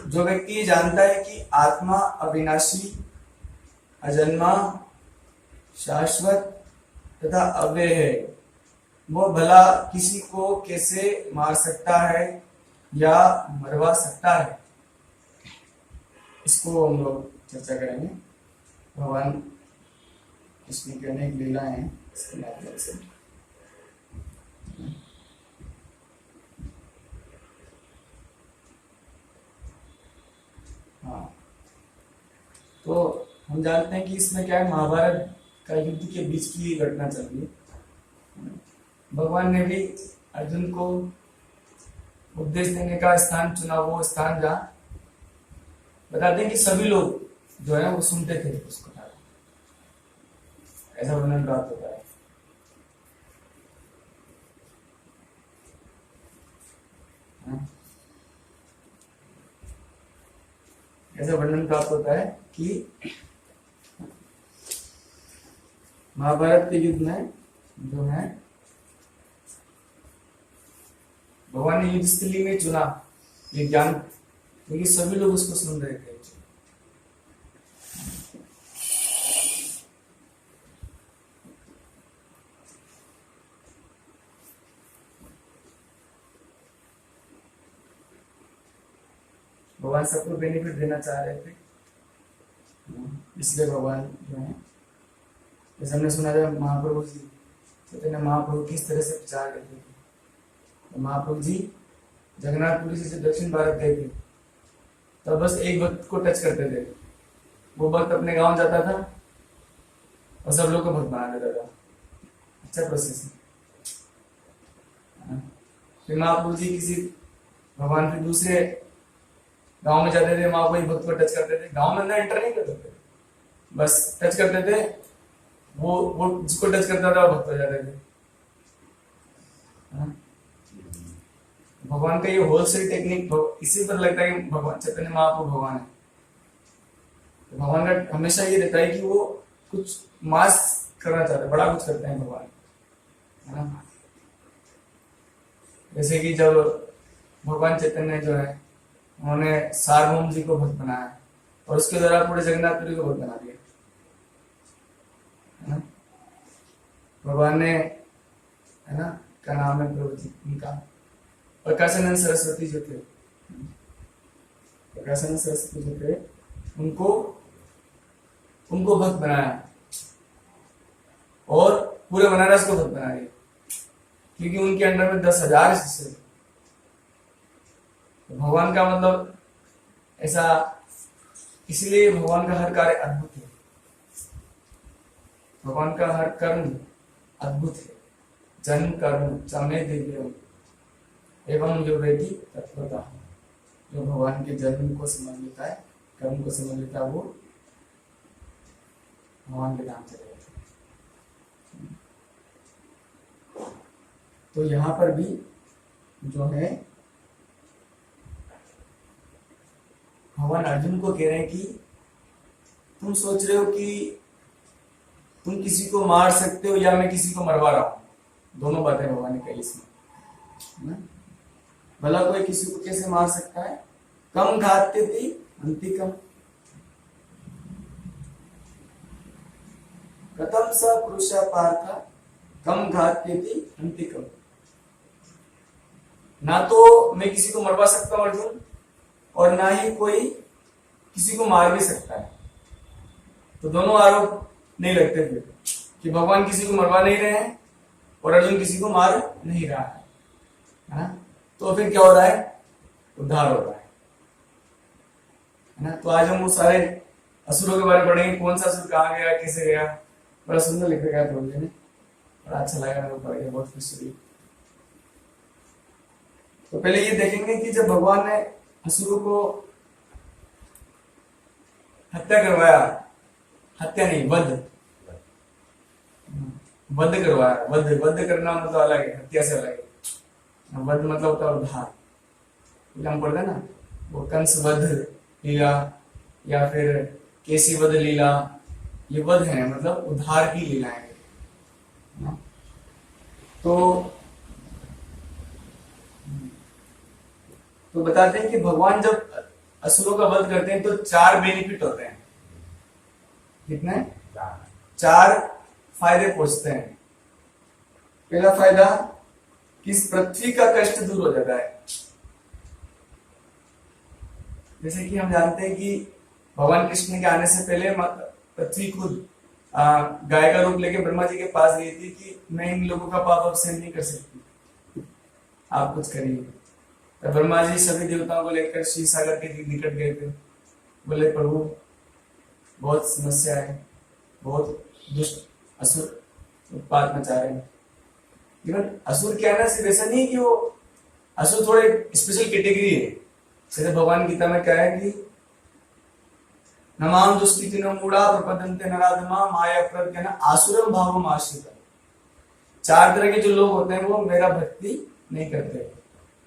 जो व्यक्ति ये जानता है कि आत्मा अविनाशी, अजन्मा, शाश्वत तथा अव्यय है, वो भला किसी को कैसे मार सकता है या मरवा सकता है, इसको हम लोग चर्चा करेंगे। भगवान कृष्ण की अनेक लीलाएं हैं इसके माध्यम से। हाँ, तो हम जानते हैं कि इसमें क्या है, महाभारत का युद्ध के बीच की घटना चल रही है। भगवान ने भी अर्जुन को उपदेश देने का स्थान चुना, वो स्थान जहाँ बताते हैं कि सभी लोग जो है वो सुनते थे उसको, ऐसा वर्णन प्राप्त होता है। ऐसा वर्णन प्राप्त होता है कि महाभारत के युद्ध में जो है भगवान ने युद्ध स्थली में चुना ये ज्ञान, क्योंकि सभी लोग उसको सुन रहे थे। भगवान सबको बेनिफिट देना चाह रहे थे, इसलिए भगवान जो है, जैसे हमने सुना था महाप्रभु जी चैतन्य महाप्रभु किस तरह से प्रचार करते थे। तो महाप्रभु जी जगन्नाथपुरी से दक्षिण भारत गए थे, तो बस एक भक्त को टच करते थे, वो भक्त अपने गांव जाता था और सब लोग को भक्त बना देता था। अच्छा प्रोसेस है। फिर महाप्रभु जी किसी भगवान फिर दूसरे गांव में जाते थे, वहां कोई भक्त को टच करते थे, गांव में अंदर एंटर नहीं करते थे, बस टच करते थे, वो जिसको टच करता था वो भक्त हो जाते थे। भगवान का ये होलसेल टेक्निक इसी पर लगता है कि भगवान चैतन्य महाप्रभु भगवान है। तो भगवान का हमेशा ये रहता है कि वो कुछ मास करना चाहते हैं, बड़ा कुछ करते हैं भगवान, है ना। जैसे कि जब भगवान चैतन्य जो है उन्होंने सार्वभौम जी को भक्त बनाया और उसके द्वारा पूरे जगन्नाथपुरी को भक्त बना दिया, है ना। भगवान ने, है ना, क्या नाम है प्रभु जी उनका, प्रकाशानंद सरस्वती जो थे, प्रकाशानंद सरस्वती जो थे, उनको भक्त बनाया और पूरे बनारस को भक्त बना दिया, क्योंकि उनके अंडर में 10,000 शिष्य। तो भगवान का मतलब ऐसा, इसलिए भगवान का हर कार्य अद्भुत है, भगवान का हर कर्म अद्भुत है। जन्म कर्म चमे दिव्य एवं जो वेदी तत्वता, जो भगवान के जन्म को समझ लेता है, कर्म को समझ लेता है, वो भगवान के नाम चले जाता है। तो यहाँ पर भी जो है भगवान अर्जुन को कह रहे हैं कि तुम सोच रहे हो कि तुम किसी को मार सकते हो या मैं किसी को मरवा रहा हूं, दोनों बातें भगवान ने कही इसमें। भला कोई किसी को कैसे मार सकता है, कम घाते थी अंतिकम, कथम स पुरुष पार्थ कम घाते थी अंतिकम। ना तो मैं किसी को मरवा सकता हूं अर्जुन, और ना ही कोई किसी को मार भी सकता है। तो दोनों आरोप नहीं लगते फिर कि भगवान किसी को मरवा नहीं रहे हैं और अर्जुन किसी को मार नहीं रहा है ना। तो फिर क्या हो रहा है, उद्धार हो रहा है ना। तो आज हम वो सारे असुरों के बारे में पढ़ेंगे, कौन सा असुर कहाँ गया, कैसे गया, बड़ा सुंदर लिख गया प्रभु जी ने, बड़ा अच्छा लगा मेरे को पढ़ के, बहुत खुशी हुई। तो पहले ये देखेंगे कि जब भगवान ने असुरों को हत्या करवाया, हत्या नहीं वध करवाया, वध करना मतलब अलग है, हत्या से अलग है। वध मतलब होता है उद्धार। हम पढ़ते ना वो कंस वध लीला या फिर केसी वध लीला, ये वध है मतलब उद्धार की लीलाएं। तो बताते हैं कि भगवान जब असुरों का वध करते हैं तो 4 बेनिफिट होते हैं। कितने? 4 फायदे पहुंचते हैं। पहला फायदा कि इस पृथ्वी का कष्ट दूर हो जाता है। जैसे कि हम जानते हैं कि भगवान कृष्ण के आने से पहले पृथ्वी खुद गाय का रूप लेके ब्रह्मा जी के पास गई थी कि मैं इन लोगों का पाप अब सहन नहीं कर सकती, आप कुछ करिए। तो ब्रह्मा जी सभी देवताओं को लेकर क्षीर सागर के निकट गए थे। बोले प्रभु बहुत समस्या है, बहुत दुष्ट असुर उत्पात मचा रहे हैं। इवन असुर क्या है ना, सिर्फ ऐसा नहीं कि वो असुर थोड़े स्पेशल कैटेगरी है। जैसे भगवान गीता में क्या है कि नमाम दुष्कृतिनो मूढ़ा प्रपद्यन्ते नराधमा माया प्रज्ञान आसुरम भावम आश्रिता। 4 तरह के जो लोग होते हैं वो मेरा भक्ति नहीं करते।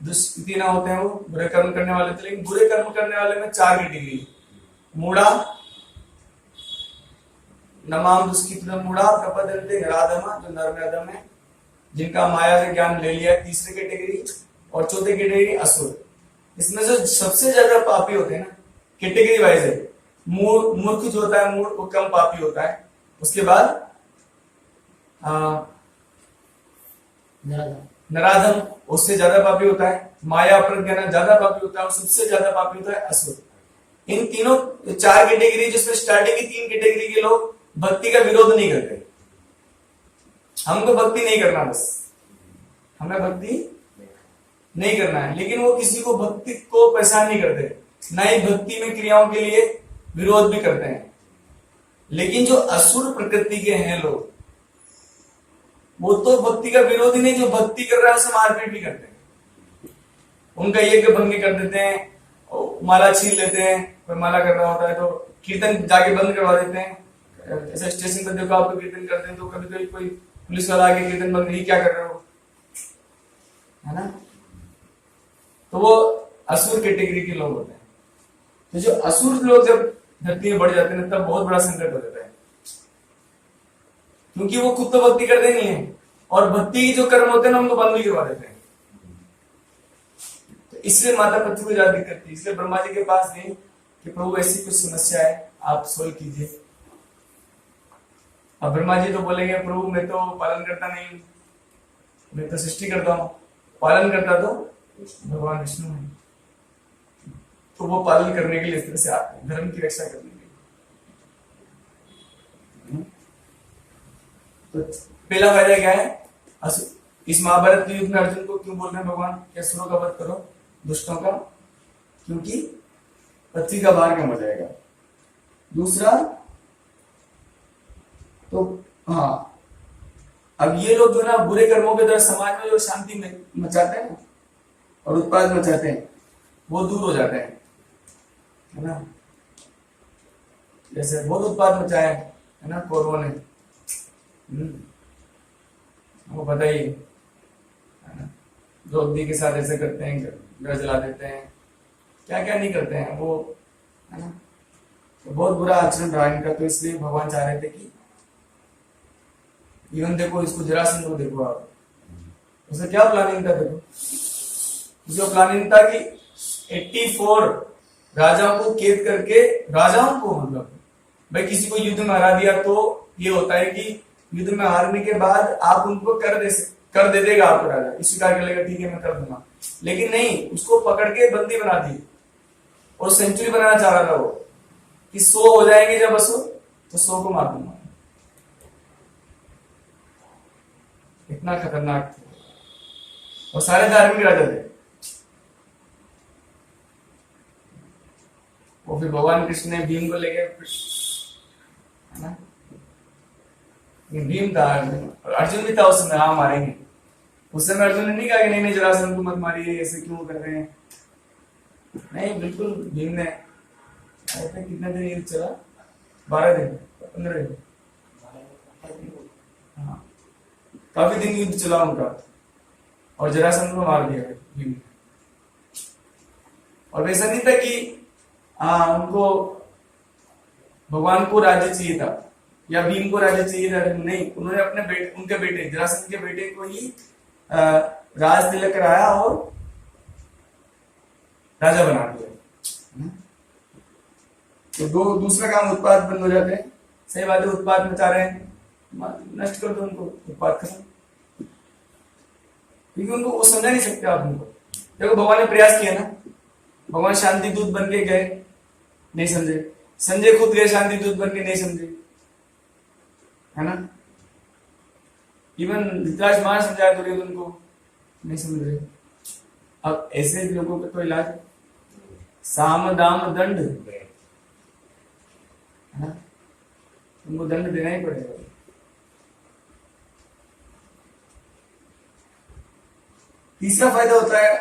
दुष्कृति ना होते हैं वो बुरे कर्म करने वाले थे, लेकिन बुरे कर्म करने वाले में 4 कैटेगरी। मूढ़ा, नमाम दुष्कृतिनो मूढ़ा प्रपद्यन्ते नराधमा, जो नर में अधम है, जिनका माया से ज्ञान ले लिया, तीसरी कैटेगरी। और चौथी कैटेगरी असुर। इसमें जो सबसे ज्यादा पापी होते हैं ना, कैटेगरी वाइज है, मूर्ख जो होता है मूर्ख वो कम पापी होता है। उसके बाद नराधम उससे ज्यादा पापी होता है। माया प्रज्ञान ज्यादा पापी होता है। और सबसे ज्यादा पापी होता है असुर। इन तीनों 4 कैटेगरी, जिसमें स्टार्टिंग की 3 कैटेगरी के लोग भक्ति का विरोध नहीं करते। हमको भक्ति नहीं करना, बस हमें भक्ति नहीं करना है, लेकिन वो किसी को भक्ति को परेशान नहीं करते, ना ही भक्ति में क्रियाओं के लिए विरोध भी करते हैं। लेकिन जो असुर प्रकृति के हैं लोग, वो तो भक्ति का विरोध ही नहीं, जो भक्ति कर रहा है उसे मारपीट भी करते हैं। उनका यज्ञ भंग कर देते हैं, माला छीन लेते हैं। कोई माला कर रहा होता है तो कीर्तन जाके बंद करवा देते हैं। ऐसा स्टेशन पर देखो आपको कीर्तन करते हैं तो कभी कभी कोई पुलिस वाला आके कीर्तन बंद नहीं, क्या कर रहे हो, है ना। तो वो असुर कैटेगरी के लोग होते हैं। तो जो असुर लोग जब धरती में बढ़ जाते हैं तब बहुत बड़ा संकट हो जाता है, क्योंकि वो खुद तो भक्ति करते नहीं है और भक्ति के जो कर्म होते हैं ना उनको बंद भी करवा देते हैं। तो इसलिए माता पृथ्वी को ज्यादा दिक्कत थी। इसलिए ब्रह्मा जी के पास गई कि प्रभु ऐसी कुछ समस्या है, आप सोल्व कीजिए। अब ब्रह्मा जी तो बोलेंगे प्रभु मैं तो पालन करता नहीं, मैं तो सृष्टि करता हूं। पालन करता तो भगवान विष्णु है, तो वो पालन करने के लिए इस तरह से आते हैं, धर्म की रक्षा करने के लिए। तो पहला फायदा क्या है, इस महाभारत के युद्ध में अर्जुन को क्यों बोल रहे हैं भगवान कि असुरों का वध करो, दुष्टों का, क्योंकि पृथ्वी का भार कम हो जाएगा। दूसरा तो हाँ, अब ये लोग जो ना बुरे कर्मों के द्वारा समाज में जो शांति मचाते हैं और उत्पाद मचाते हैं वो दूर हो जाते हैं, है ना। जैसे बहुत उत्पाद मचाया है ना कौरवों ने, वो बताइए, है ना। द्रौपदी के साथ ऐसे करते हैं, घर जला देते हैं, क्या क्या नहीं करते हैं वो, है ना। तो बहुत बुरा आचरण रहा इनका। तो इसलिए भगवान चाह रहे थे कि इवन देखो इसको जरासंध को देखो आप, उसे क्या प्लानिंग था, देखो उसका प्लानिंग था कि 84 राजाओं को कैद करके, राजाओं को मतलब भाई किसी को युद्ध में हरा दिया तो ये होता है कि युद्ध में हारने के बाद आप उनको कर दे देगा आपको राजा, स्वीकार कर लेगा, ठीक है मैं कर दूंगा। लेकिन नहीं, उसको पकड़ के बंदी बना दी और सेंचुरी बनाना चाह रहा था वो कि 100 हो जाएंगे जब असुर तो 100 को मार दूंगा। इतना खतरनाक थे और सारे धार्मिक राजा थे। वो फिर भगवान कृष्ण ने भीम को लेके, है ना, भीम था और अर्जुन भी था उस समय, हाँ मारेंगे। उस समय अर्जुन ने नहीं कहा कि नहीं नहीं जरासंध को मत मारिए, ऐसे क्यों कर रहे हैं, नहीं बिल्कुल भीम ने, कितने दिन युद्ध चला, 12 दिन 15 दिन, हाँ काफी दिन युद्ध चला उनका और जरासंध को मार दिया भीम ने। और वैसा नहीं था कि उनको भगवान को राज्य चाहिए था या भीम को राज्य चाहिए था, नहीं, उन्होंने अपने उनके बेटे जरासंध के बेटे को ही राज तिलक कराया और राजा बना दिया। तो दूसरा काम उत्पाद बंद हो जाते हैं। सही बात है, उत्पाद मचा रहे हैं, नष्ट कर दो उनको, उत्पाद खत्म। क्योंकि उनको वो समझा नहीं सकते आप उनको। देखो भगवान ने प्रयास किया ना, भगवान शांति दूत बन के गए, नहीं समझे। संजय खुद गए शांति दूत बन के, नहीं समझे, है ना। इवन धृतराज मार समझाया दुर्योधन को, नहीं समझ रहे। अब ऐसे लोगों का तो इलाज साम दाम दंड, है ना, उनको दंड देना ही पड़ेगा। तीसरा फायदा होता है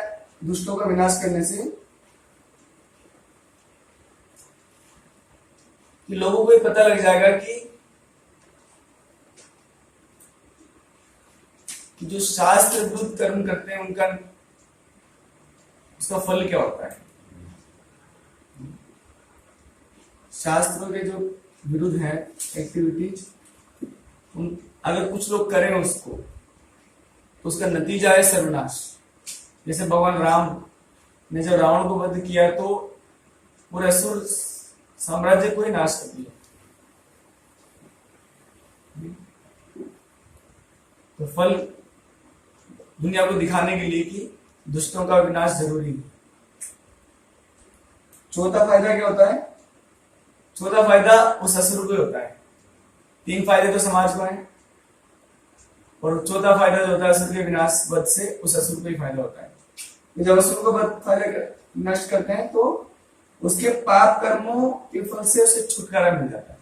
दुष्टों का विनाश करने से कि लोगों को ये पता लग जाएगा कि जो शास्त्र विरुद्ध कर्म करते हैं उनका उसका फल क्या होता है। शास्त्रों के जो विरुद्ध है एक्टिविटीज, अगर कुछ लोग करें उसको तो उसका नतीजा है सर्वनाश। जैसे भगवान राम ने जब रावण को वध किया तो पूरे असुर साम्राज्य को ही नाश कर दिया। तो फल दुनिया को दिखाने के लिए कि दुष्टों का विनाश जरूरी है। चौथा फायदा क्या होता है? चौथा फायदा उस असुर को होता है। तीन फायदे तो समाज को हैं और चौथा फायदा जो होता है असुर के विनाश वध से, उस असुर को ही फायदा होता है। जब असुर को फायदा नष्ट करते हैं तो उसके पाप कर्मों के फल से उसे छुटकारा मिल जाता है।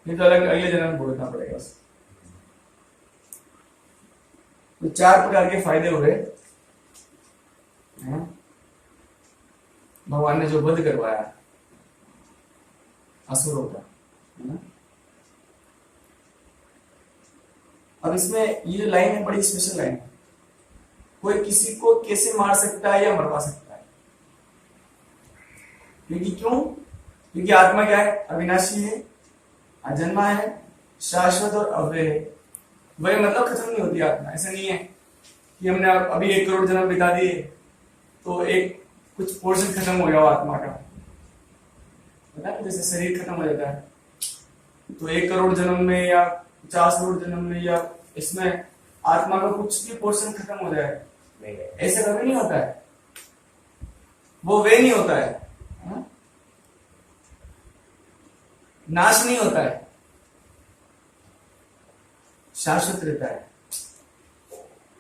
नहीं तो अगले जन्म में भुगतना पड़ेगा उसे। तो चार प्रकार के फायदे हो गए भगवान ने जो वध करवाया असुरों का, है ना। अब इसमें ये लाइन है, बड़ी स्पेशल लाइन है। कोई किसी को कैसे मार सकता है या मरवा सकता है। क्योंकि क्यों? क्योंकि आत्मा क्या है? अविनाशी है, अजन्मा है, शाश्वत और अव्यय है। वही मतलब खत्म नहीं होती आत्मा। ऐसा नहीं है कि हमने अभी 1 करोड़ जन्म बिता दिए तो एक कुछ पोर्शन खत्म हो गया आत्मा का, पता है। जैसे शरीर खत्म हो जाता है तो 1 करोड़ जन्म में या 50 करोड़ जन्म में या इसमें आत्मा का कुछ भी पोर्शन खत्म हो जाए, ऐसा कभी नहीं होता है। वो वे नहीं होता है, नाश नहीं होता है, शाश्वत रहता है।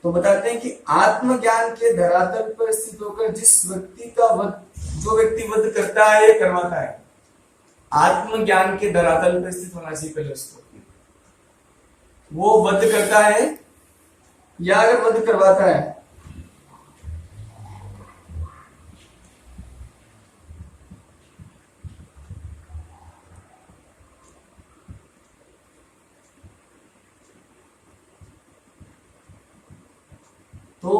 तो बताते हैं कि आत्मज्ञान के धरातल पर स्थित होकर जिस व्यक्ति का वध, जो व्यक्ति वध करता है या करवाता है, आत्मज्ञान के धरातल पर स्थित होना चाहिए पहले उसको। वो वध करता है या अगर वध करवाता है तो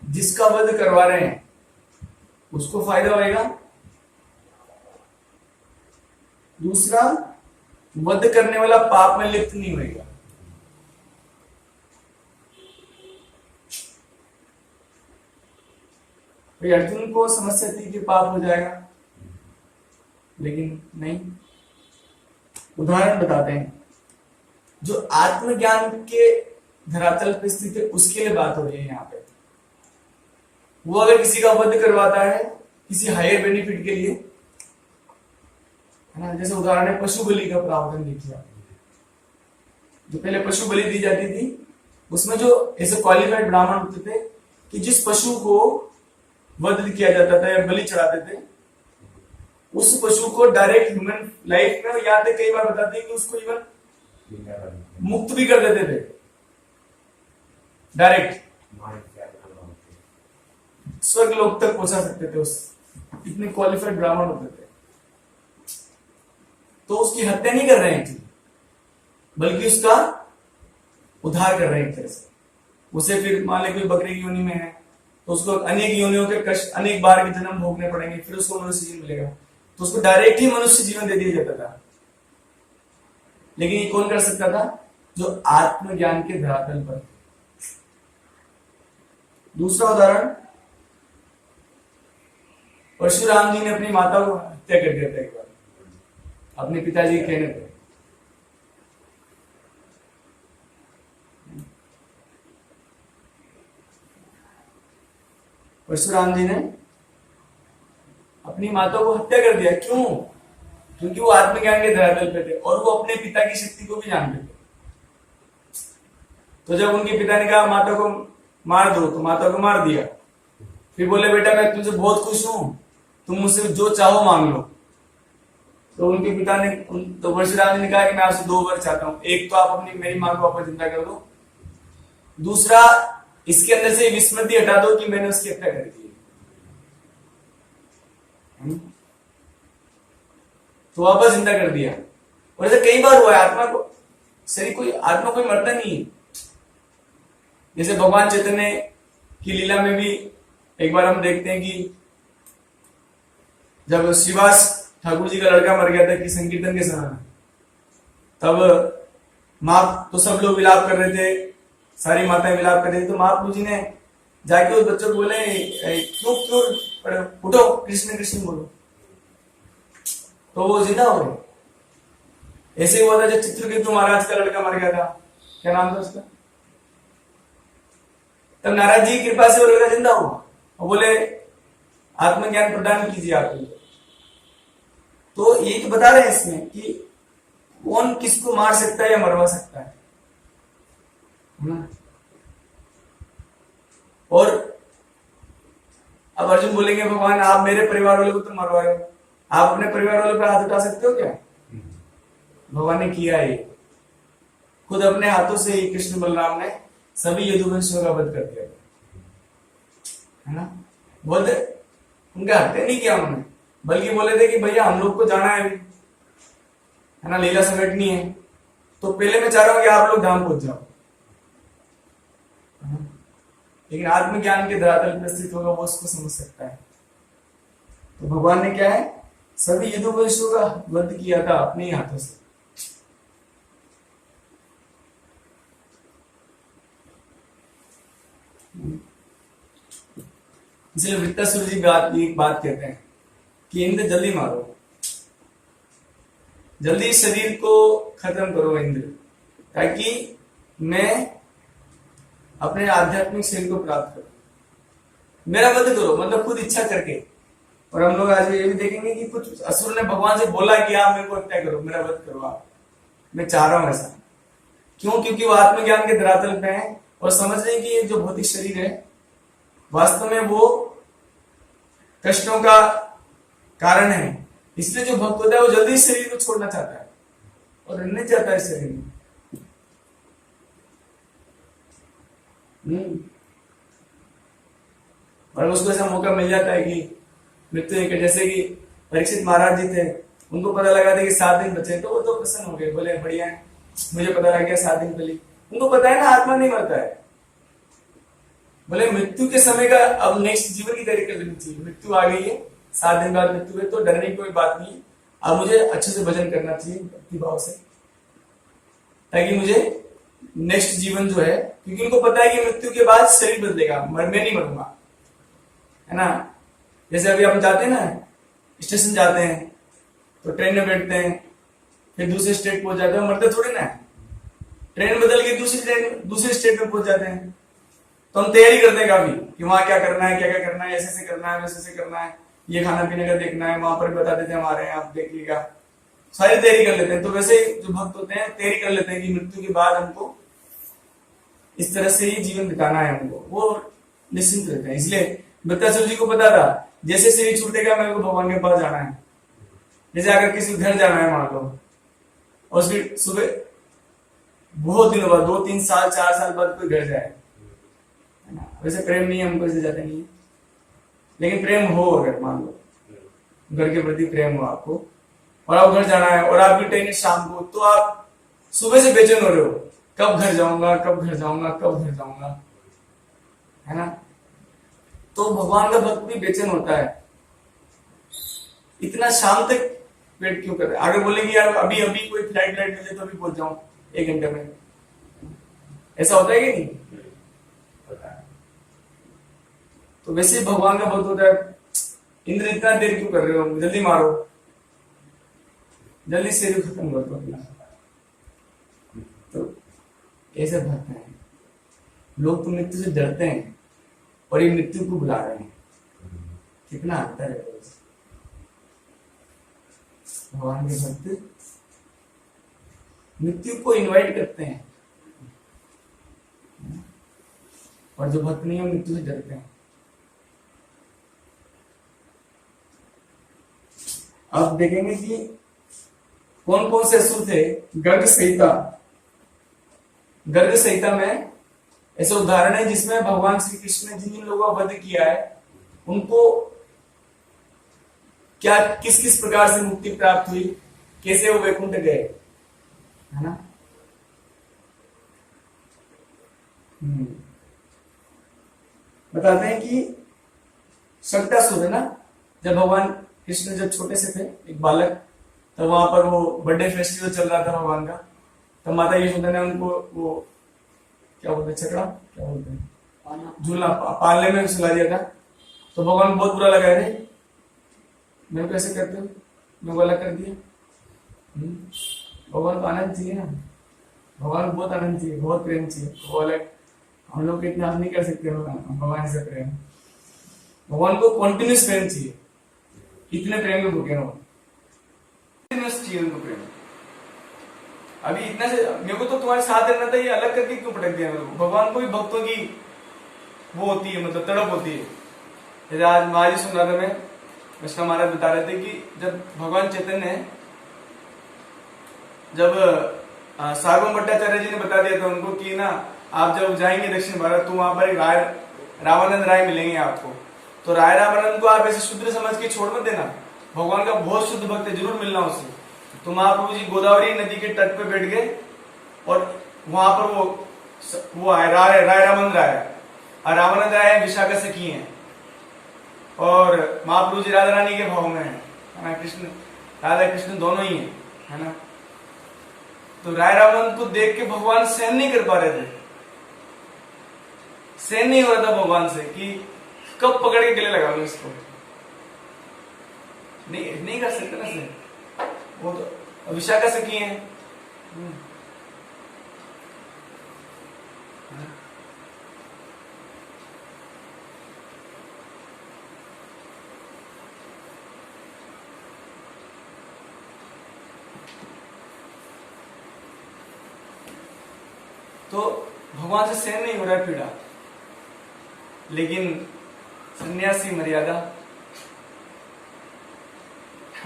जिसका वध करवा रहे हैं उसको फायदा होगा। दूसरा, वध करने वाला पाप में लिप्त नहीं होगा। तो अर्जुन को समस्या थी कि पाप हो जाएगा, लेकिन नहीं। उदाहरण बताते हैं, जो आत्मज्ञान के धरातल पर स्थित है उसके लिए बात हो रही है यहाँ पे। वो अगर किसी का वध करवाता है किसी हायर बेनिफिट के लिए, है ना। जैसे उदाहरण है पशु बलि का प्रावधान देखिए। जो पहले पशु बलि दी जाती थी उसमें जो ऐसे क्वालिफाइड ब्राह्मण होते थे कि जिस पशु को वध किया जाता था या बलि चढ़ाते थे, उस पशु को डायरेक्ट ह्यूमन लाइफ में, या तो कई बार बताते हैं कि उसको इवन मुक्त भी कर देते थे डायरेक्ट, स्वर्ग लोक तक पहुंचा सकते थे। उस इतने क्वालिफाइड ब्राह्मण होते थे। तो उसकी हत्या नहीं कर रहे हैं बल्कि उसका उद्धार कर रहे हैं एक तरह से। उसे फिर मान ले कोई बकरी की योनि में है तो उसको अनेक योनियों के कष्ट, अनेक बार के जन्म भोगने पड़ेंगे, फिर उसको मनुष्य जीवन मिलेगा। तो उसको डायरेक्ट ही मनुष्य जीवन दे दिया जाता था। लेकिन ये कौन कर सकता था? जो आत्मज्ञान के धरातल पर। दूसरा उदाहरण, परशुराम जी ने अपनी माता को हत्या कर दिया था एक बार अपने पिताजी के कहने पर। परशुराम जी ने अपनी माता को हत्या कर दिया। क्यों? क्योंकि वो आत्मज्ञान के धरातल पे थे और वो अपने पिता की शक्ति को भी जानते थे। तो जब उनके पिता ने कहा माता को मार दो, तो माता को मार दिया। फिर बोले बेटा मैं तुमसे बहुत खुश हूं, तुम मुझसे जो चाहो मांग लो। तो उनके पिता ने तो परशुराम जी ने कहा कि मैं आपसे दो वर चाहता हूं, एक तो आप अपनी मेरी मां को वापस जिंदा कर दो, दूसरा इसके अंदर से विस्मृति हटा दो कि मैंने उसकी हत्या कर दी। तो वापस जिंदा कर दिया। और ऐसा कई बार हुआ है। आत्मा को आत्मा कोई मरता नहीं है। जैसे भगवान चैतन्य की लीला में भी एक बार हम देखते हैं कि जब श्रीवास ठाकुर जी का लड़का मर गया था कि संकीर्तन के समय में, तब माँ तो सब लोग विलाप कर रहे थे, सारी माताएं विलाप कर रही थी। तो महाप्रभु जी ने जाके उस बच्चों को बोले क्यों क्यों उठो, कृष्ण कृष्ण बोलो, तो वो जिंदा हो गए। ऐसे हुआ था जब चित्रकेतु महाराज का लड़का मर गया था, क्या नाम था उसका, तब नारायण जी की कृपा से वो लड़का जिंदा हुआ और बोले आत्मज्ञान प्रदान कीजिए आपको। तो ये तो बता रहे हैं इसमें कि कौन किसको मार सकता है या मरवा सकता है ना? और अब अर्जुन बोलेंगे भगवान आप मेरे परिवार वालों को तो मरवा रहे हो, आप अपने परिवार वालों पर हाथ उठा सकते हो क्या? भगवान ने किया है, खुद अपने हाथों से ही कृष्ण बलराम ने सभी यदुवंशियों का वध कर दिया है ना। बोलते उनका हत्या नहीं किया उन्होंने, बल्कि बोले थे कि भैया हम लोग को जाना है अभी, है ना, लीला समेटनी है, तो पहले मैं चाह रहा हूं कि आप लोग धाम पहुंच जाओ। लेकिन आत्मज्ञान के धरातल पर स्थित होगा वो उसको समझ सकता है। तो भगवान ने क्या है, सभी यदुवंशियों का वध किया था अपने ही हाथों से। इसलिए वृत्तासुर जी एक बात कहते हैं कि इंद्र जल्दी मारो, जल्दी शरीर को खत्म करो इंद्र, ताकि मैं अपने आध्यात्मिक शरीर को प्राप्त करूं। मेरा वध करो, मतलब खुद इच्छा करके। और हम लोग आज ये भी देखेंगे कि कुछ असुर ने भगवान से बोला कि आप मेरे को हत्या करो, मेरा वध करो आप, मैं चाह रहा हूं ऐसा। क्यों? क्योंकि वो आत्मज्ञान के धरातल पे है और समझ रहे हैं कि ये जो भौतिक शरीर है वास्तव में वो कष्टों का कारण है। इसलिए जो भक्त होता है वो जल्दी शरीर को छोड़ना चाहता है और रहना चाहता है शरीर में। और उसको ऐसा मौका मिल जाता है कि मृत्यु के, जैसे कि परीक्षित महाराज जी थे, उनको पता लगा था कि 7 दिन बचे, तो वो तो प्रसन्न हो गए, बोले बढ़िया है, मुझे पता लग गया 7 दिन पहले। उनको पता है ना आत्मा नहीं मरता है, बोले मृत्यु के समय का अब नेक्स्ट जीवन की तैयारी कर लेनी चाहिए। मृत्यु आ गई है, 7 दिन बाद मृत्यु है, तो डरने की कोई बात नहीं, अब मुझे अच्छे से भजन करना चाहिए भक्ति भाव से, ताकि मुझे नेक्स्ट जीवन जो है, क्योंकि उनको पता है कि मृत्यु के बाद शरीर बदलेगा, मैं नहीं मरूंगा, है ना। जैसे अभी हम जाते हैं ना, स्टेशन जाते हैं तो ट्रेन में बैठते हैं, फिर दूसरे स्टेट पहुंच जाते हैं, मरते थोड़ी ना, ट्रेन बदल के दूसरे स्टेट में पहुंच जाते हैं। तो हम तैयारी करते हैं काफी कि वहां क्या करना है, क्या क्या करना है, ऐसे से करना है, वैसे से करना है, ये खाना पीने का देखना है, वहां पर बता देते हैं हमारे यहाँ, आप देखिएगा, सारी तैयारी कर लेते हैं। तो वैसे जो भक्त होते हैं तैयारी कर लेते हैं कि मृत्यु के बाद हमको इस तरह से ही जीवन बिताना है, हमको वो निश्चिंत रहते हैं। इसलिए वृत्तासुर जी को पता था जैसे शरीर छूटेगा मेरे को भगवान के पास जाना है। जैसे अगर किसी घर जाना है मान लो, और फिर सुबह बहुत दिनों बाद 2-3 साल 4 साल बाद कोई घर जाए, वैसे प्रेम नहीं है, हमको ऐसे जाते नहीं है, लेकिन प्रेम हो, अगर मान लो घर के प्रति प्रेम हो आपको, और आप घर जाना है और आपकी ट्रेन शाम को, तो आप सुबह से बेचैन हो रहे हो, कब घर जाऊंगा, कब घर जाऊंगा, कब घर जाऊंगा, है ना। तो भगवान का भक्त भी बेचैन होता है, इतना शाम तक वेट क्यों कर रहे हैं। अगर बोलेंगे यार अभी अभी कोई फ्लाइट मिले तो अभी पहुंच जाऊं 1 घंटे में, ऐसा होता है कि नहीं होता है। तो वैसे भगवान का भक्त होता है, इंद्र इतना देर क्यों कर रहे हो, जल्दी मारो, जल्दी शरीर खत्म कर दो अपना। तो ऐसे भक्त हैं लोग, तो मृत्यु से डरते हैं और ये मृत्यु को बुला रहे हैं। कितना अंतर है। भगवान के भक्त मृत्यु को इनवाइट करते हैं और जो भक्त नहीं है मृत्यु से डरते हैं। अब देखेंगे कि कौन कौन से असुर थे। गर्ग संहिता, गर्ग संहिता में ऐसे उदाहरण है जिसमें भगवान श्री कृष्ण ने जिन जिन लोगों का वध किया है उनको क्या किस किस प्रकार से मुक्ति प्राप्त हुई, कैसे वो वैकुंठ गए, है ना। बताते हैं कि शक्तासुर है ना, जब भगवान कृष्ण जब छोटे से थे, एक बालक, तब वहां पर वो बर्थडे फेस्टिवल चल रहा था भगवान का, तब माता यशोदा ने उनको वो क्या बोलते हैं, छकड़ा क्या बोलते हैं, झूला पालने में सुला दिया था। तो भगवान को बहुत बुरा लगा, रे मेरे को ऐसे करते हो, मेरे को अलग कर दिया। भगवान को आनंद चाहिए ना, भगवान को बहुत आनंद चाहिए, बहुत प्रेम चाहिए, वो अलग हम लोग इतना नहीं कर सकते भगवान से प्रेम। भगवान को कॉन्टिन्यूस प्रेम चाहिए, इतने प्रेम में भूखे रहो, चाहिए उनको प्रेम। अभी इतना से मेरे को तो तुम्हारे साथ रहना था, ये अलग करके क्यों पटक दिया मेरे को। भगवान को भी भक्तों की वो होती है, मतलब तड़प होती है। जैसे आज महाराज सुन रहा था मैं, वैष्णव महाराज बता रहे थे कि जब भगवान चैतन्य जब सार्वभौम भट्टाचार्य जी ने बता दिया था उनको कि ना आप जब जाएंगे दक्षिण भारत तो वहां पर एक रामानंद राय मिलेंगे आपको, तो राय रामानंद को आप ऐसे शुद्ध समझ के छोड़ मत देना, भगवान का बहुत शुद्ध भक्त है, जरूर मिलना उससे। तो महाप्रभु जी गोदावरी नदी के तट पे बैठ गए और वहां पर वो आए राय रामानंद राय, और रामानंद राय विशाखा सखी हैं और महाप्रभु जी राधा रानी के भाव में है, कृष्ण राधा कृष्ण दोनों ही है ना। तो राय रामानंद को देख के भगवान सहन नहीं कर पा रहे थे, सहन नहीं हो रहा था भगवान से कि कब पकड़ के गले लगा लो इसको, नहीं कर सकते ना से, वो तो विशाखा सखी है। तो भगवान से सहन नहीं हो रहा है पीड़ा, लेकिन सन्यासी मर्यादा,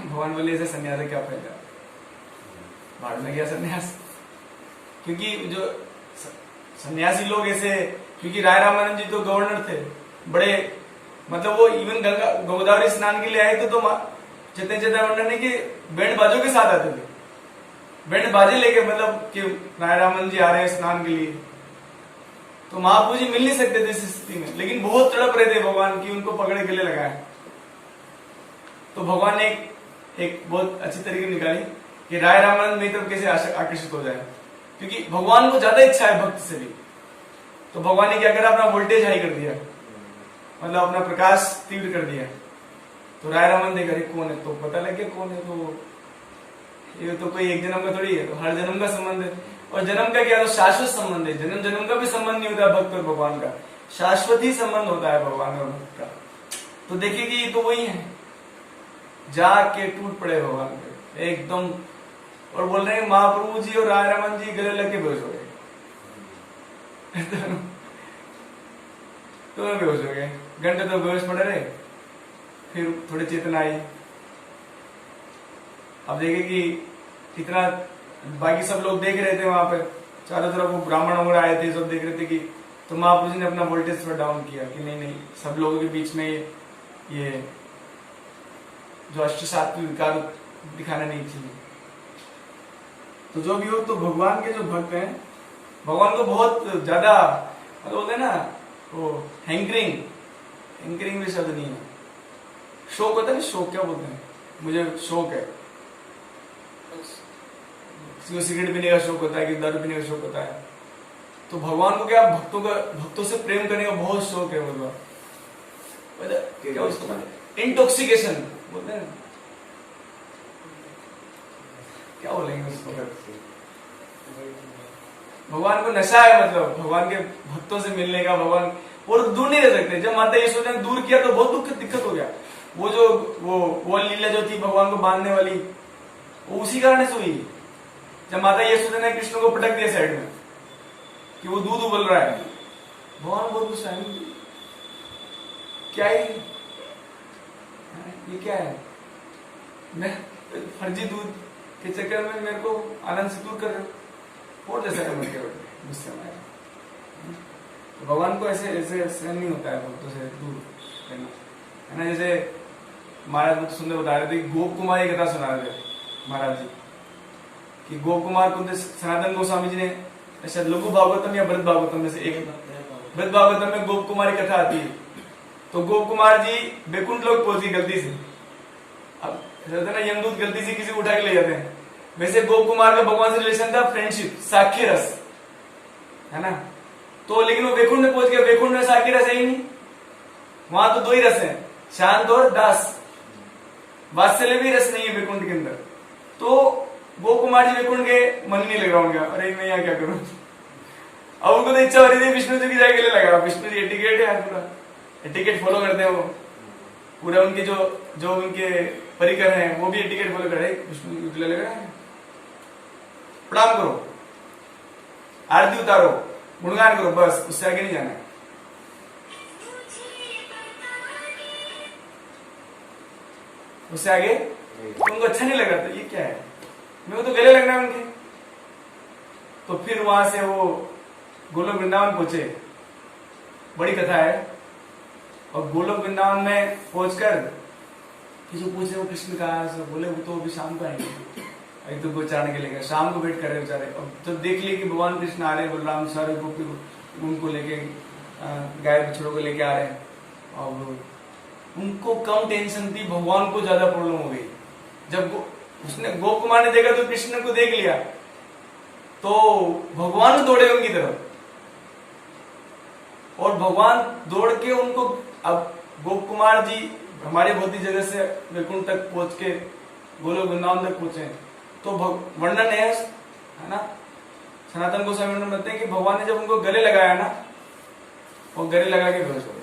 भगवान बोले ऐसे सन्यास क्या फायदा, भाड़ में गया सन्यास। क्योंकि जो सन्यासी लोग ऐसे, क्योंकि राय रामानंद जी तो गवर्नर थे बड़े, मतलब वो इवन गंगा गोदावरी स्नान के लिए आए थे तो चैतन्य चैतन्य ने कि बैंड बाजों के साथ आते थे, बैंड बाजे लेके, मतलब कि राय रामानंद जी आ रहे हैं स्नान के लिए। तो महाप्रभु जी मिल नहीं सकते थे इस स्थिति में, लेकिन बहुत तड़प रहे थे भगवान की उनको पकड़े गले लगाए। तो भगवान ने एक बहुत अच्छी तरीके निकाली कि राय रामानंद मेरी तरफ कैसे आकर्षित हो जाए, क्योंकि भगवान को ज्यादा इच्छा है भक्त से भी। तो भगवान ने क्या करा, अपना वोल्टेज हाई कर दिया, मतलब अपना प्रकाश तीव्र कर दिया। तो राय रामानंद देखा अरे कौन है, तो पता लग गया कौन है, तो ये तो कोई एक जन्म का थोड़ी है, तो हर जन्म का संबंध है। और जन्म का क्या, तो शाश्वत संबंध है, जन्म जन्म का भी संबंध नहीं होता भक्त और भगवान का, शाश्वत ही संबंध होता है भगवान और भक्त का। तो देखिए कि ये तो वही है, जाके टूट पड़े भगवान पे एकदम, और बोल रहे हैं महाप्रभु जी और राय रामन जी गले लग के बेहोश हो गए, तो बेहोश हो गए, घंटे तो बेहोश पड़े रहे, फिर थोड़ी चेतना आई। अब देखे कि कितना, बाकी सब लोग देख रहे थे वहां पे, चारों तरफ वो ब्राह्मण वगैरह आए थे, सब देख रहे थे कि, तो महाप्रभु जी ने अपना वोल्टेज थोड़ा डाउन किया कि नहीं नहीं, सब लोगों के बीच में ये जो अष्ट सात्विक विकार दिखाना नहीं चाहिए। तो जो भी हो, तो भगवान के जो भक्त हैं, भगवान को बहुत ज्यादा मतलब बोलते हैं ना वो हैंकरिंग भी शब्द नहीं है, शौक होता है ना, शौक क्या बोलते हैं, मुझे शौक है, सिगरेट पीने का शौक होता है कि दारू पीने का शौक होता है। तो भगवान को क्या, भक्तों से प्रेम करने का बहुत शौक है। भगवान क्या उसको इंटॉक्सिकेशन बोलते हैं, क्या बोलेंगे उसको, भगवान को नशा है, मतलब भगवान के भक्तों से मिलने का, भगवान और दूर नहीं रह सकते। जब माता यशोदा ने दूर किया तो बहुत दिक्कत हो गया। वो लीला जो थी भगवान को बांधने वाली, वो उसी कारण से हुई। जब माता यशोदा ने कृष्ण को पटक दिया साइड में कि वो दूध उबल रहा है, भगवान बहुत गुस्सा है, क्या है ये क्या है, मैं फर्जी दूध के चक्कर में मेरे को आनंद से दूर कर रहे हो, और जैसा मत करो गुस्से में। तो भगवान को ऐसे ऐसे सहन नहीं होता है भक्तों से दूर करना, है ना। जैसे महाराज बहुत सुंदर बता रहे थे, गोप कुमार की कथा सुना रहे थे महाराज जी कि गोप कुमार को सनातन गोस्वामी जी ने शायद लघु भागवतम या बृहद भागवतम में से एक, बृहद भागवतम में गोप कुमार की कथा आती है। तो गोप कुमार जी बैकुंठ लोग पहुंची गलती से, अब ना यमदूत गलती से किसी को उठा के ले जाते हैं, वैसे गोप कुमार का भगवान से रिलेशन था फ्रेंडशिप, साख्य रस, है ना। तो लेकिन वो बैकुंठ में पहुंच गया, बैकुंठ में साख्य रस है ही नहीं, वहां तो दो ही रस है, शांत और दास, वात्सल्य भी रस नहीं है बैकुंठ के अंदर। तो गोप कुमार जी बैकुंठ गए, मन नहीं लग रहा उनका, अरे मैं यहाँ क्या करूं। अब उनको तो इच्छा हो रही थी विष्णु जी की जाके लिए लगा, विष्णु जी एटिकेट है, पूरा एटिकेट फॉलो करते हैं वो, पूरा उनके जो उनके परिकर हैं वो भी एटिकेट फॉलो कर रहे हैं, विष्णु जी के लिए लग रहा है, प्रणाम करो, आरती उतारो, गुणगान करो, बस उससे आगे नहीं जाना है। उससे आगे उनको अच्छा नहीं लगा, तो ये क्या है, मेरे को तो गले लगना है उनके। तो फिर वहां से वो गोलोक वृंदावन पहुंचे, बड़ी कथा है। और गोलोक वृंदावन में पहुंचकर किसी पूछे वो कृष्ण कहाँ है, बोले वो तो अभी शाम को आएंगे, एक तो गोचारण के लिए शाम को वेट कर रहे बेचारे। और जब देख लिए कि भगवान कृष्ण आ रहे हैं, बलराम सारे गोपी उनको लेके गाय बछड़ों को लेके आ रहे हैं, और उनको कम टेंशन थी, भगवान को ज्यादा प्रॉब्लम हो गई। जब उसने गोप कुमार ने देखा तो कृष्ण को देख लिया, तो भगवान दौड़े उनकी तरफ, और भगवान दौड़ के उनको, अब गोप कुमार जी हमारे भौतिक जगत से वैकुंठ तक पहुंच के गोलोक वृंदावन तक पहुंचे, तो वर्णन है ना, सनातन गोस्वामी वर्णन बताते हैं कि भगवान ने जब उनको गले लगाया ना, वो गले लगा के बेहोश हो गए।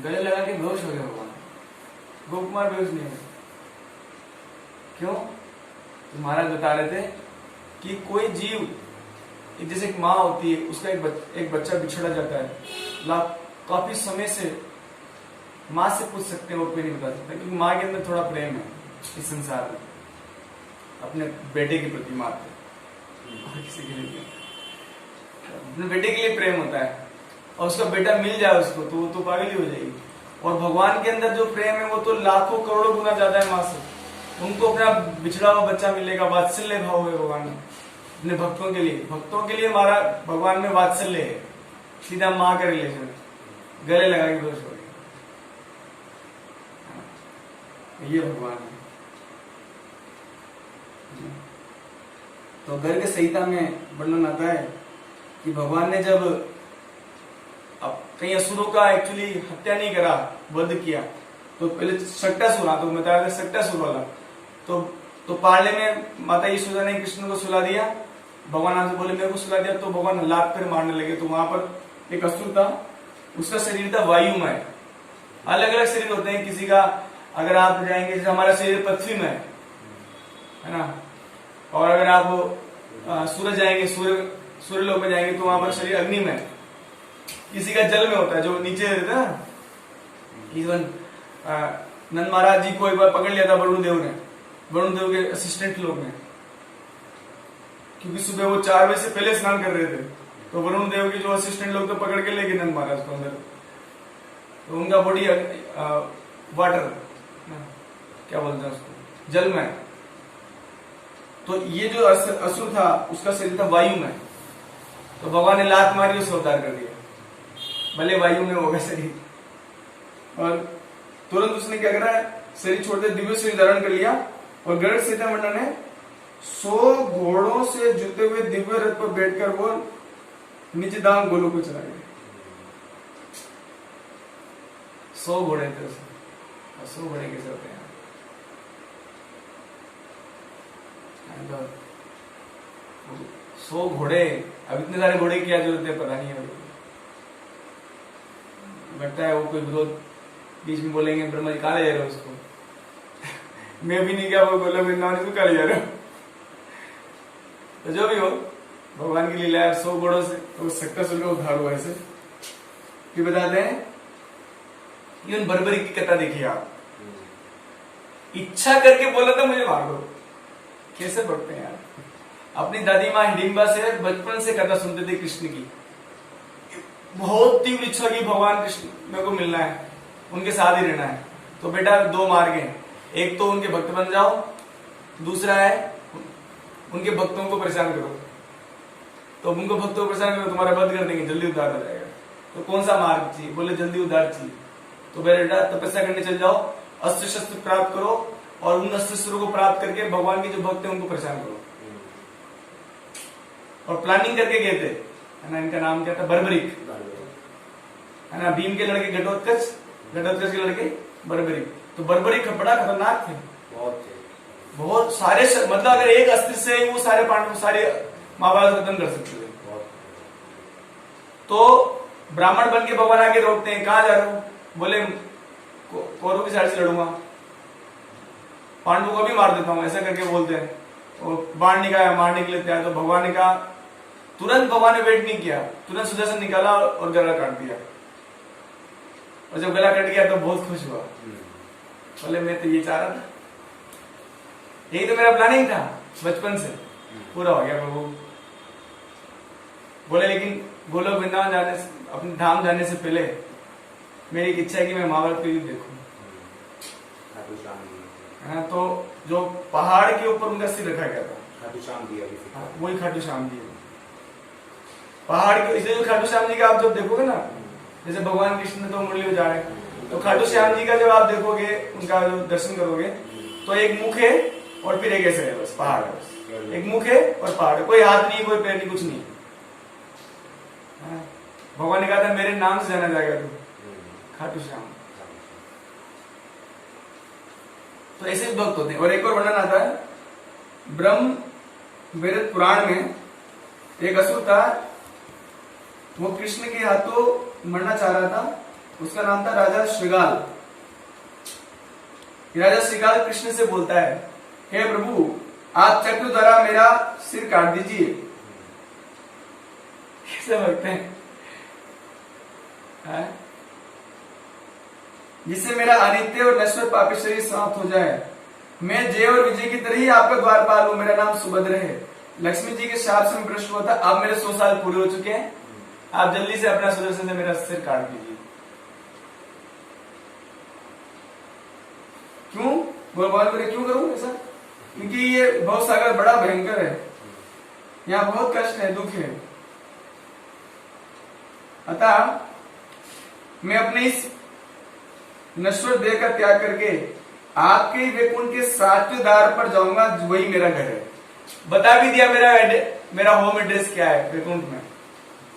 गले लगा के बेहोश हो गए भगवान, गोप कुमार बेहोश नहीं हुए। क्यों? तो महाराज बता रहे थे कि कोई जीव, जैसे एक माँ होती है, उसका एक बच्चा बिछड़ा जाता है, काफी समय से माँ से पूछ सकते हैं, वो कोई नहीं बता सकता, क्योंकि माँ के अंदर थोड़ा प्रेम है इस संसार में, अपने बेटे के प्रति माँ के, किसी के लिए अपने बेटे के लिए प्रेम होता है, और उसका बेटा मिल जाए उसको तो वो तो पागल ही हो जाएगी। और भगवान के अंदर जो प्रेम है वो तो लाखों करोड़ों गुना ज्यादा है माँ से। उनको अपना बिछड़ा हुआ बच्चा मिलेगा, वात्सल्य भाव है भगवान में अपने भक्तों के लिए हमारा भगवान में वात्सल्य है, सीधा माँ का रिलेशन, गले लगा के बेहोश हो गए, ये भगवान है। तो गर्ग संहिता में वर्णन आता है कि भगवान ने जब कई असुरों का एक्चुअली हत्या नहीं करा, वध किया, तो पहले सट्टासुर, तो बता रहे सट्टासुर वाला, तो पार्ले में माता यशोदा ने कृष्ण को सुला दिया, भगवान आगे बोले मेरे को सुला दिया, तो भगवान लात पर मारने लगे। तो वहां पर एक असुर था, उसका शरीर था वायुमय, अलग अलग शरीर होते हैं किसी का, अगर आप जाएंगे जैसे हमारा शरीर पृथ्वी में है ना, और अगर आप सूरज जाएंगे, सूर्य लोक में जाएंगे तो वहां पर शरीर अग्नि में, किसी का जल में होता है जो नीचे रहता है। इवन नंद महाराज जी को एक बार पकड़ लिया था वरुण देव ने, वरुण देव के असिस्टेंट लोग ने, क्योंकि सुबह वो 4 बजे से पहले स्नान कर रहे थे, तो वरुण देव के जो असिस्टेंट लोग तो पकड़ के ले गए नंद महाराज को अंदर, तो उनका बॉडी वाटर क्या बोलते हैं उसको, जल में। तो ये जो असुर था उसका शरीर था वायु में, तो भगवान ने लात मारी उसे अवतार कर दिया, भले वायु में होगा शरीर, और तुरंत उसने क्या करा, शरीर छोड़ते दिव्य शरीर धारण कर लिया। और गर्ग संहिता मंडल ने 100 घोड़ों से जुते हुए दिव्य रथ पर बैठकर वो नीचे धाम गोलोक को चला गया। 100 घोड़े थे उसमें, 100 घोड़े कैसे होते हैं? 100 घोड़े, अब इतने सारे घोड़े की क्या जरूरत है पता नहीं है। लगता है वो कोई विरोध बीच में बोलेंगे ब्रह्मा जी कहाँ ले जा रहे हो उसको मैं भी नहीं क्या वो गोलोक वृंदावन इसको कहाँ ले जा रहे हो। तो जो भी हो भगवान की लीला है 100 घोड़ों से तो सक्कासुर का उद्धार हुआ। ऐसे फिर बताते हैं इवन बर्बरी की कथा देखिए आप, इच्छा करके बोला था मुझे मार दो। कैसे पढ़ते हैं यार। अपनी दादी माँ हिडिंबा से बचपन से कथा सुनते थे कृष्ण की, बहुत तीव्र इच्छा की भगवान कृष्ण मेरे को मिलना है, उनके साथ ही रहना है। तो बेटा 2 मार्ग हैं, एक तो उनके भक्त बन जाओ, दूसरा है उनके भक्तों को परेशान करो। तो उनको भक्तों को परेशान करो तुम्हारा वध कर देंगे, जल्दी उद्धार हो जाएगा। तो कौन सा मार्ग चाहिए? बोले जल्दी उद्धार चाहिए। तो बेटा तपस्या करने चल जाओ, अस्त्र शस्त्र प्राप्त करो और उन अस्त्र शस्त्रों को प्राप्त करके भगवान के जो भक्त हैं उनको परेशान करो। और प्लानिंग करके गए थे, है ना, इनका नाम क्या था? बर्बरिक, है ना, भीम के लड़के घटोत्कच, घटोत्कच के लड़के बर्बरिक। तो बर्बरिक बड़ा खतरनाक थे, बहुत सारे, मतलब अगर एक अस्त्र से वो सारे पांडव सारे महाभारत खत्म कर सकते थे। तो ब्राह्मण बन के भगवान आगे रोकते हैं, कहां जा रहे हो? बोले कौरव की साइड से लड़ूंगा, पांडवों को भी मार देता हूं, ऐसा करके बोलते हैं। और बाण निकाला, मारने के लिए तैयार। तो भगवान ने कहा, तुरंत भगवान ने वेट नहीं किया, तुरंत सुदर्शन निकाला और गला काट दिया। और जब गला कट गया तो बहुत खुश हुआ, बोले मैं तो ये चाह रहा था, यही तो मेरा प्लानिंग था बचपन से, पूरा हो गया प्रभु। बोले लेकिन गोलोक वृंदावन जाने से, अपने धाम जाने से पहले मेरी एक इच्छा है कि मैं महाभारत को युद्ध देखूं। तो जो पहाड़ के ऊपर उनका सिर रखा गया था, वही खाटू श्याम जी। पहाड़ के, इसलिए जो खाटू श्याम जी का आप जब देखोगे ना, जैसे भगवान कृष्ण तो मुरली बजा रहे हैं, तो खाटू श्याम जी का जब आप देखोगे, उनका जो दर्शन करोगे, तो एक मुख है और फिर एक ऐसे है, बस पहाड़ है, बस एक मुख है और पहाड़ है, कोई हाथ नहीं, कोई पैर नहीं, कुछ नहीं। भगवान ने कहा था मेरे नाम से जाना जाएगा तू, खाटू श्याम। तो ऐसे भी भक्त होते हैं। और एक और वर्णन आता है, ब्रह्म वेद पुराण में एक असुर था, वो कृष्ण के हाथों मरना चाह रहा था, उसका नाम था राजा श्रीगाल। राजा श्रीगाल कृष्ण से बोलता है, हे प्रभु आप चक्र द्वारा मेरा सिर काट दीजिए। कैसे भक्त हैं, जिससे मेरा अनित्य और नश्वर पापी शरीर समाप्त हो जाए। मैं जय और विजय की तरह ही आपका द्वारपाल हूं, मेरा नाम सुभद्र है। लक्ष्मी जी के शाप से मैं भ्रष्ट हुआ था, अब मेरे 100 साल पूरे हो चुके हैं, आप जल्दी से अपना सुदर्शन से मेरा सिर काट दीजिए। क्यों? भगवान बोले क्यों करूं ऐसा? क्योंकि ये भव सागर बड़ा भयंकर है, यहाँ बहुत कष्ट है, दुख है। अतः मैं अपने इस नश्वर देह का त्याग करके आपके ही वैकुंठ के 7वें द्वार पर जाऊंगा, वही मेरा घर है। बता भी दिया मेरा होम एड्रेस क्या है वैकुंठ में,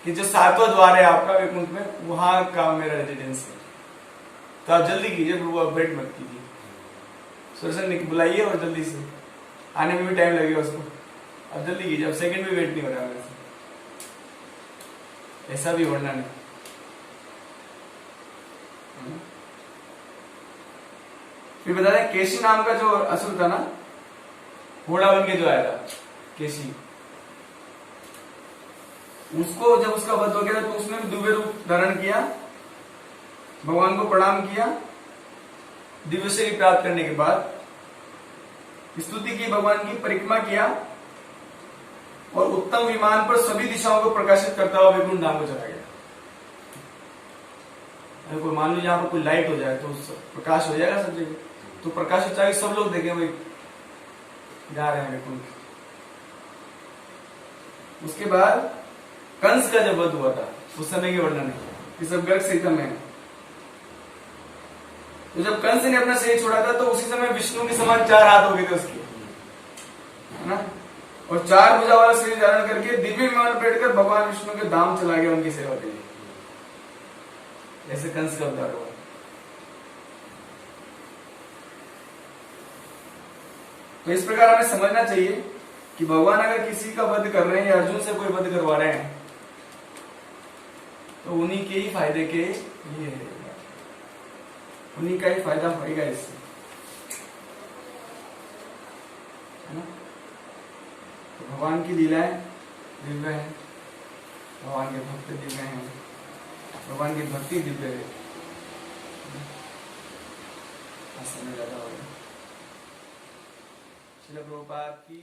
कि जो 7वां द्वार है आपका वैकुंठ में, वहां का मेरा रेजिडेंस है। तो आप जल्दी कीजिए प्रभु, आप वेट मत कीजिए, सुदर्शन बुलाइए और जल्दी से, आने में भी टाइम लगेगा उसको, अब जल्दी कीजिए, अब सेकंड भी वेट नहीं हो रहा मेरे से। ऐसा भी वर्णन है। फिर बता दें, केशी नाम का जो असुर था ना, घोड़ा बन के जो आया था केशी, उसको जब उसका वध हो गया तो उसने भी दिव्य रूप धारण किया, भगवान को प्रणाम किया, दिव्य शरीर प्राप्त करने के बाद स्तुति की, भगवान की परिक्रमा किया और उत्तम विमान पर सभी दिशाओं को प्रकाशित करता हुआ वैकुंठ धाम को चला गया। अगर कोई मान लो यहाँ पर कोई लाइट हो जाए तो प्रकाश हो जाएगा सब जगह, तो प्रकाश हो जाएगा, सब लोग देखें वही जा रहे हैं वैकुंठ। उसके बाद कंस का जब वध हुआ था, उस समय के वर्णन है, कि सब गर्ग संहिता में है। तो जब कंस ने अपना शरीर छोड़ा था तो उसी समय विष्णु के समान 4 हाथ हो गए थे उसके, है ना। और 4 भुजा वाला शरीर धारण करके दिव्य विमान में बैठकर भगवान विष्णु के धाम चला गया उनकी सेवा के लिए। ऐसे कंस का उद्धार हुआ। तो इस प्रकार हमें समझना चाहिए कि भगवान अगर किसी का वध कर रहे हैं या अर्जुन से कोई वध करवा रहे हैं तो उन्हीं के ही फायदे के लिए है, उन्हीं का ही फायदा होगा इससे, है ना। तो भगवान की लीलाएं दिव्य है, भगवान के भक्त दिव्य हैं, भगवान की भक्ति दिव्य है। समय ज्यादा होगा। श्रील प्रभुपाद की